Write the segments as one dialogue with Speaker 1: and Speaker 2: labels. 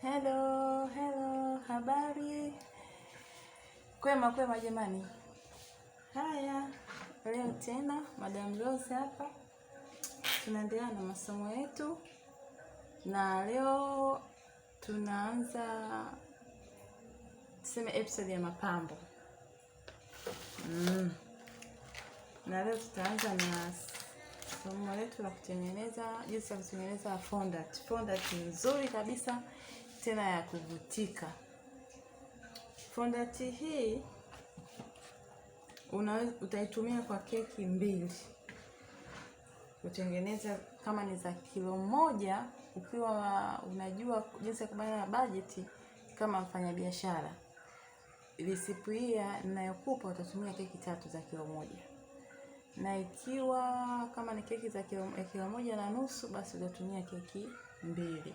Speaker 1: Hello, habari. Kwema jamani. Haya, leo tena Madam Rose hapa. Tunaendelea na masomo yetu. Na leo tunaanza tuseme episode ya mapambo. Na leo tutaanza na somo letu la kutengeneza, jinsi ya kutengeneza fondant. Fondant nzuri kabisa tena ya kuvutika. Fondant hii utaitumia kwa keki mbili. Kutengeneza kama ni za kilo moja, ukiwa unajua jinsi ya kubana na budget kama mfanyabiashara. Recipe hii ninayokupa utatumia keki 3 za kilo moja. Na ikiwa kama ni keki za kilo moja na nusu, basi utatumia keki 2.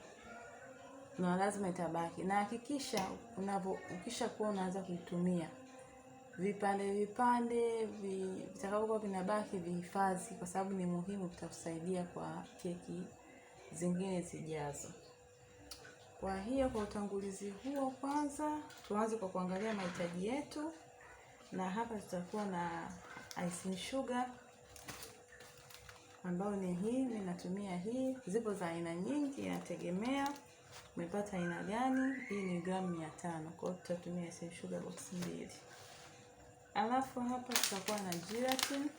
Speaker 1: Na lazima itabaki. Na hakikisha ukisha kuwa unaanza kuitumia, vipande vitakavyokuwa vinabaki vihifadhi, kwa sababu ni muhimu, vitakusaidia kwa keki zingine zijazo. Kwa hiyo kwa utangulizi huo, kwanza tuanze kwa kuangalia mahitaji yetu. Na hapa tutakuwa na icing sugar ambayo ni hii. Mimi natumia hii. Zipo za aina nyingi, inategemea umepata aina gani. Hii ni gramu 500. Kwa hiyo tutatumia icing sugar box 2. Alafu hapa tutakuwa na gelatin.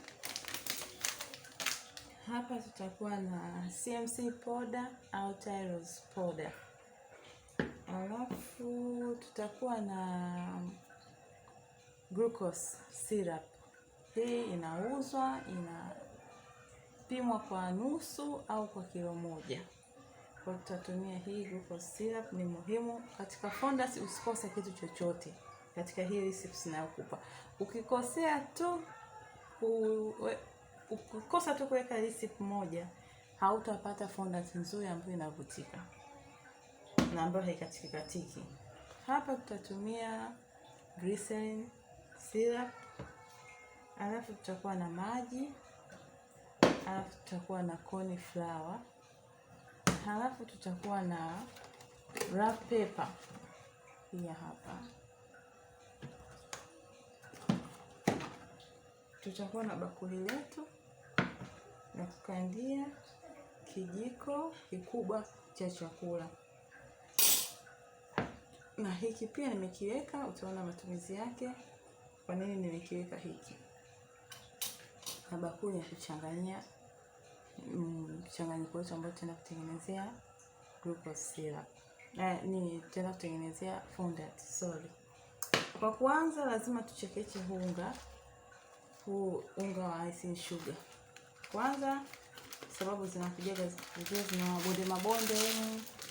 Speaker 1: Hapa tutakuwa na CMC powder au Tyros powder. Alafu tutakuwa na glucose syrup. Hii inauzwa, inapimwa kwa nusu au kwa kilo moja. Kwa tutatumia hii glucose syrup. Ni muhimu katika fondant, usikose kitu chochote katika hii recipe ninayokupa. Ukikosa tu kuweka recipe moja, hautapata fondant nzuri ambayo inavutika na ambayo haikatikatiki. Hapa tutatumia glycerin syrup. Alafu tutakuwa na maji. Alafu tutakuwa na corn flour. Halafu tutakuwa na black pepper. Hii hapa. Tutakuwa na bakuli letu na kukandia kijiko kikubwa cha chakula. Na hiki pia nimekiweka, utaona matumizi yake. Kwa nini nimekiweka hiki? Na bakuli ya kuchanganyia mchanganyiko wetu ambao tutaenda kutengenezea glucose syrup. Tutaenda kutengenezea fondant, Kwa kwanza lazima tuchekeche unga wa icing sugar. Kwanza sababu zinakuja zina mabonde,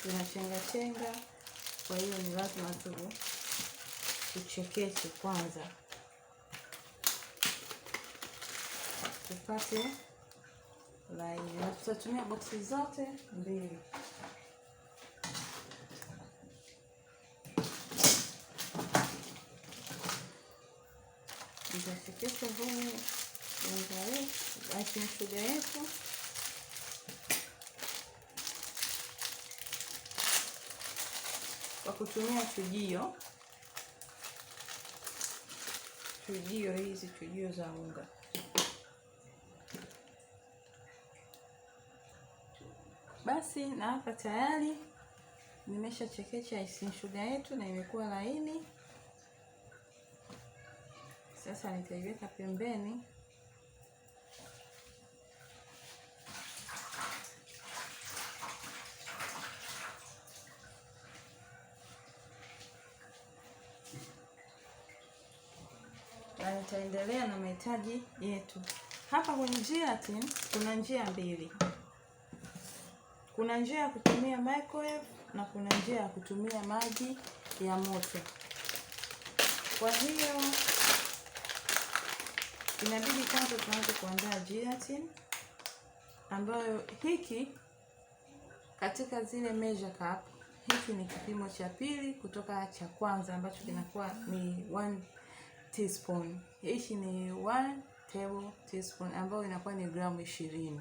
Speaker 1: zinachenga. Kwa hiyo ni lazima tuchekeche kwanza, tupate laini. Na tutatumia boksi zote 2. Nitachekesha huu unga wetu, icing sugar yetu. Kwa kutumia chujio hizi chujio za unga. Basi na hapa tayari nimeshachekecha icing sugar yetu na imekuwa laini. Sasa nitaiweka pembeni. Na nitaendelea na mahitaji yetu. Hapa kwenye gelatin kuna njia 2. Kuna njia ya kutumia microwave na kuna njia ya kutumia maji ya moto. Kwa hiyo inabidi kwanza tuanze kuandaa gelatin, ambayo hiki katika zile measure cup, hiki ni kipimo cha 2 kutoka cha kwanza ambacho kinakuwa ni 1 teaspoon. Hiki ni 1 tablespoon ambayo inakuwa ni gramu 20.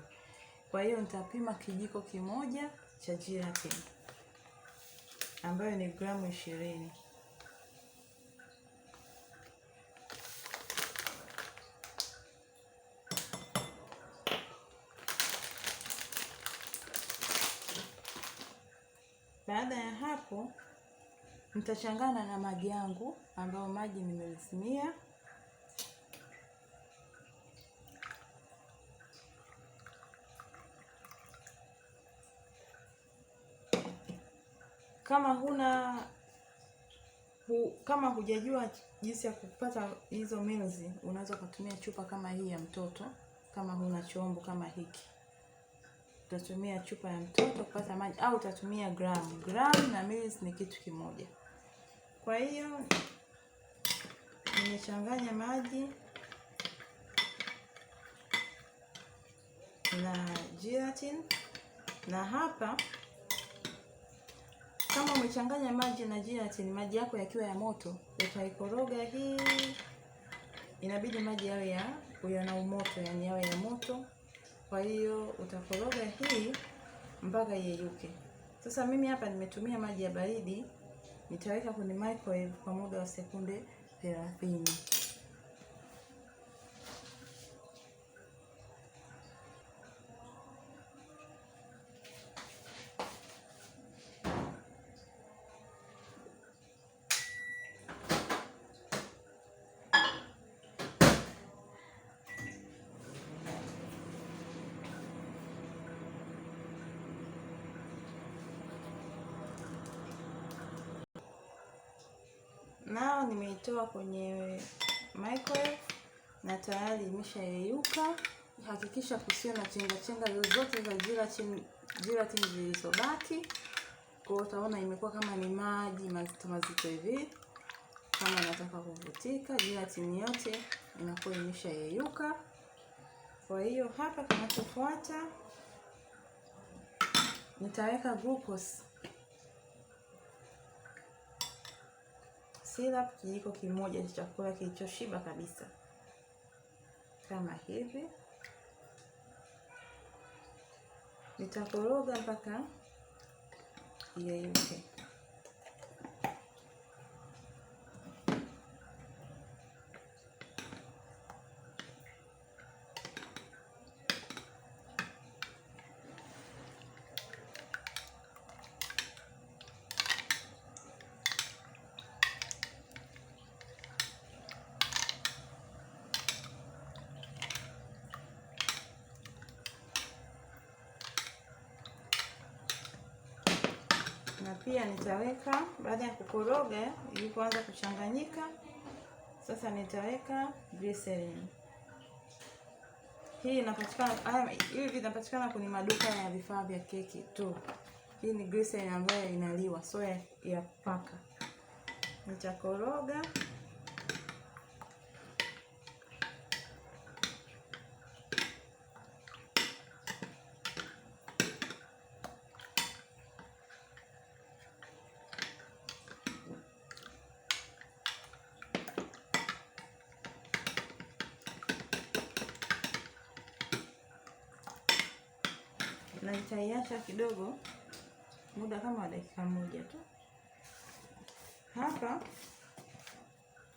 Speaker 1: Kwa hiyo nitapima kijiko kimoja cha gelatin. ambayo ni gramu 20. Baada ya hapo nitachanganya na maji yangu ambayo maji nimesimia. Kama hujajua jinsi ya kupata hizo meals, unaweza kutumia chupa kama hii ya mtoto. Kama huna chombo kama hiki, utatumia chupa ya mtoto kupata maji, au utatumia gram na meals ni kitu kimoja. Kwa hiyo nimechanganya maji na gelatin, na hapa kama umechanganya maji na gelatin, maji yako yakiwa ya moto, utaikoroga hii. Inabidi maji yawe yana umoto, yani yawe ya moto. Kwa hiyo utakoroga hii mpaka iyeyuke. Sasa mimi hapa nimetumia maji ya baridi, nitaweka kwenye microwave kwa muda wa sekunde 30. Nao nimeitoa kwenye microwave na tayari imeshayeyuka. Hakikisha kusiwe na chenga zozote za gelatin zilizobaki. Kwa hiyo utaona imekuwa kama ni maji mazito hivi. Kama nataka kuvutika, gelatin yote inakuwa imeshayeyuka. Kwa hiyo hapa kinachofuata nitaweka glucose syrup kijiko kimoja cha chakula kilichoshiba kabisa, kama hivi. Nitakoroga mpaka iyeyuke. Na pia nitaweka, baada ya kukoroga ilipoanza kuchanganyika, sasa nitaweka glycerin. Hii inapatikana, hivi vinapatikana kwenye maduka ya vifaa vya keki tu. Hii ni glycerin ambayo inaliwa, so ya kupaka. Nitakoroga. Na nitaiacha kidogo, muda kama dakika moja tu. Hapa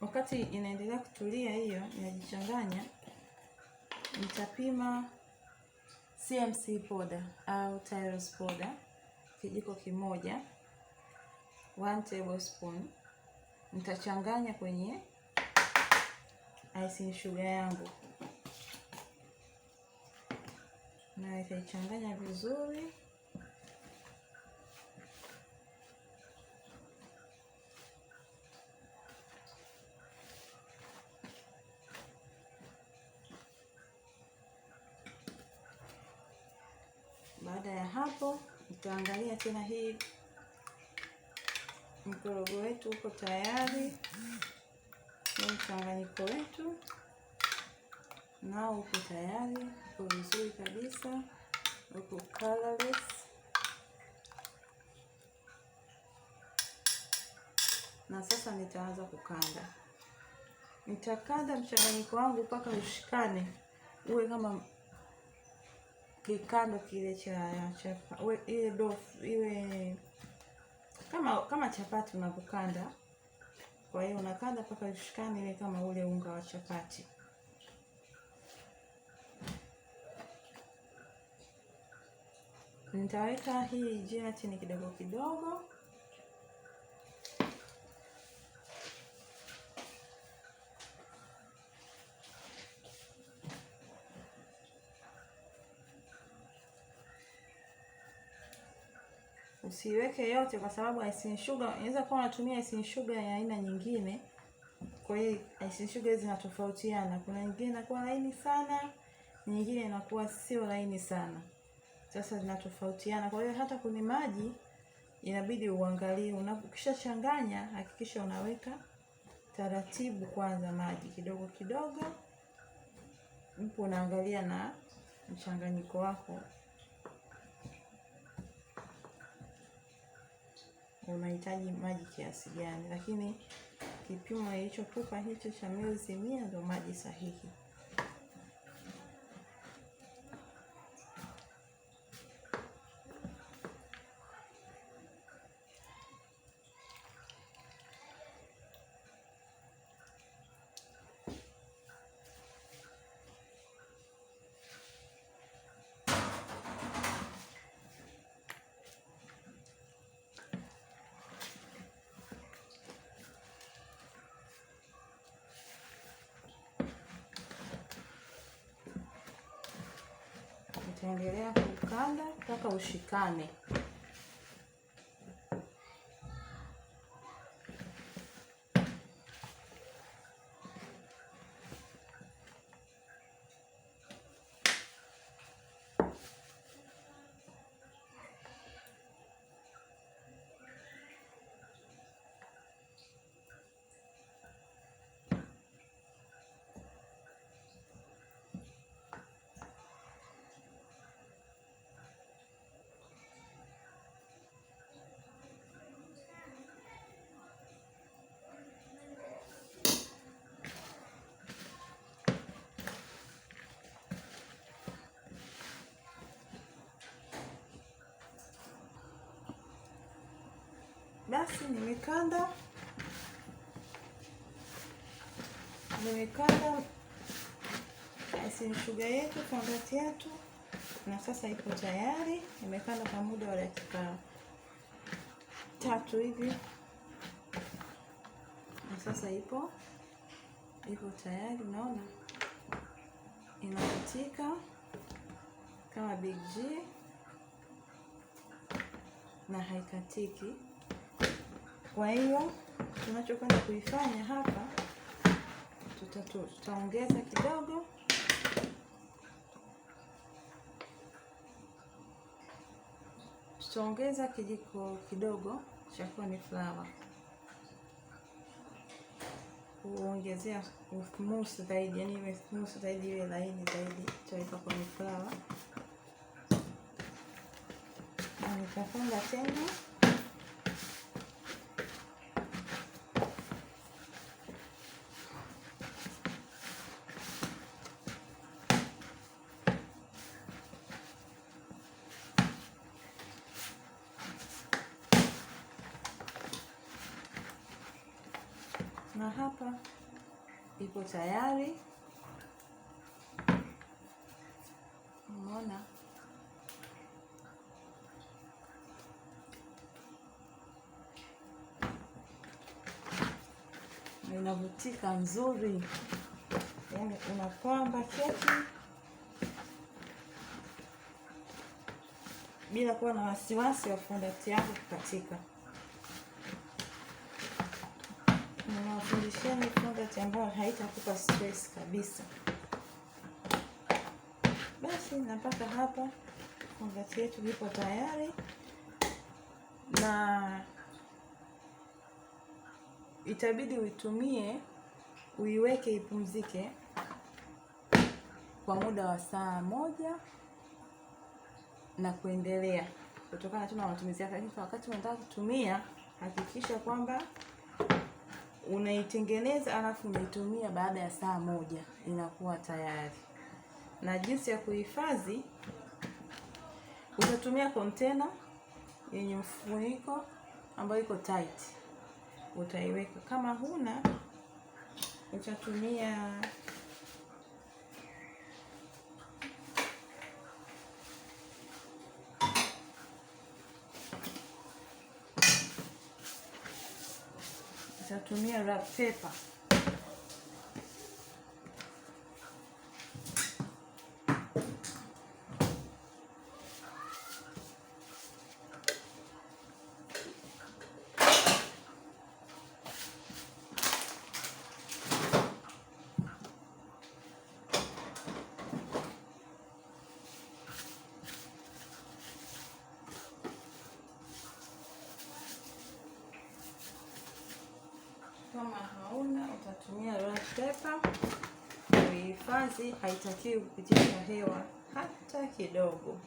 Speaker 1: wakati inaendelea kutulia hiyo inajichanganya, nitapima CMC powder au Tyros powder kijiko kimoja, 1 tablespoon. Nitachanganya kwenye icing sugar yangu na nitaichanganya vizuri. Baada ya hapo nitaangalia tena, hii mkorogo wetu uko tayari. Hii mchanganyiko wetu nao uko tayari, uko vizuri kabisa, uko colorless. Na sasa nitaanza kukanda. Nitakanda mchanganyiko wangu mpaka ushikane, uwe kama kikando kile cha ile dough, iwe kama kama chapati unapokanda. Kwa hiyo unakanda mpaka ushikane ile kama ule unga wa chapati. Nitaweka hii gelatin kidogo kidogo. Usiweke yote kwa sababu icing sugar, inaweza kuwa unatumia icing sugar ya aina nyingine. Kwa hiyo icing sugar zinatofautiana. Kuna nyingine inakuwa laini sana, nyingine inakuwa sio laini sana. Sasa zinatofautiana. Kwa hiyo hata kwenye maji inabidi uangalie. Ukishachanganya hakikisha unaweka taratibu kwanza maji kidogo kidogo. Mpo unaangalia na mchanganyiko wako. Unahitaji maji kiasi gani, lakini kipimo nilichokupa hicho cha mililita 100 ndio maji sahihi. Utaendelea kukanda mpaka ushikane. Basi nimekanda icing sugar yetu, fondant yetu, na sasa ipo tayari. Nimekanda kwa muda wa dakika 3 hivi, na sasa ipo tayari. Unaona inavutika kama Big G na haikatiki. Kwa hiyo tunachokwenda kuifanya hapa, tutaongeza kidogo. Tutaongeza kijiko kidogo cha corn flour. Kuongezea smooth zaidi, yani iwe smooth zaidi, iwe laini zaidi, tutaweka corn flour. Na nitafunga tena. Na hapa ipo tayari. Unaona inavutika nzuri, yaani unapamba keki bila kuwa na wasiwasi wa fondant yako kukatika. Ninawafundisheni fondant ambayo haitakupa stress kabisa. Basi napaka hapa fondant yetu ipo tayari, na itabidi uitumie, uiweke ipumzike kwa muda wa saa 1 na kuendelea, kutokana tu na matumizi yake. Wakati unataka kutumia, hakikisha kwamba unaitengeneza alafu unaitumia baada ya saa 1, inakuwa tayari. Na jinsi ya kuhifadhi, utatumia container yenye mfuniko ambayo iko tight utaiweka. Kama huna utatumia wrap paper. Kama hauna utatumia wrap paper kuhifadhi, haitakiwi kupitisha hewa hata kidogo.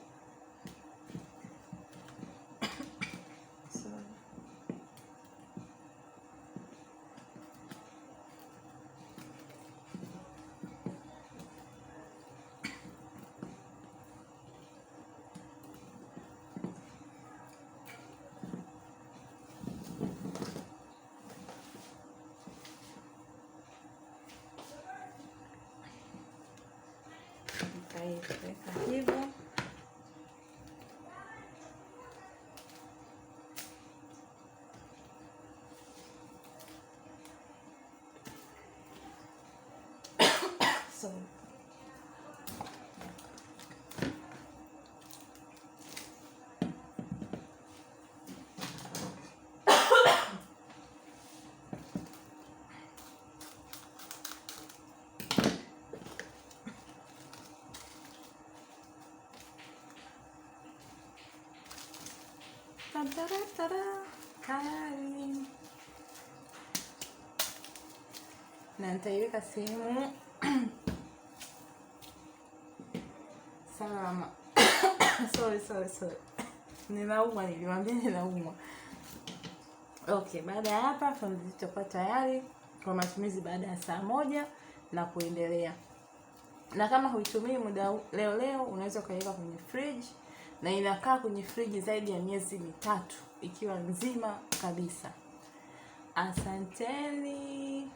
Speaker 1: Nitaweka hivyo. Tayari. Na nitaiweka sehemu salama. Sorry. Ninaumwa, niliwaambia ninaumwa. Okay, baada ya hapa fundi itakuwa tayari kwa matumizi baada ya saa 1 na kuendelea. Na kama huitumii muda leo unaweza kuiweka kwenye fridge, na inakaa kwenye fridge zaidi ya miezi 3 ikiwa nzima kabisa. Asanteni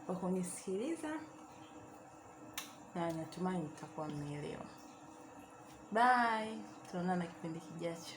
Speaker 1: kwa kunisikiliza na natumai mtakuwa mmeelewa. Bye. Tutaonana kipindi kijacho.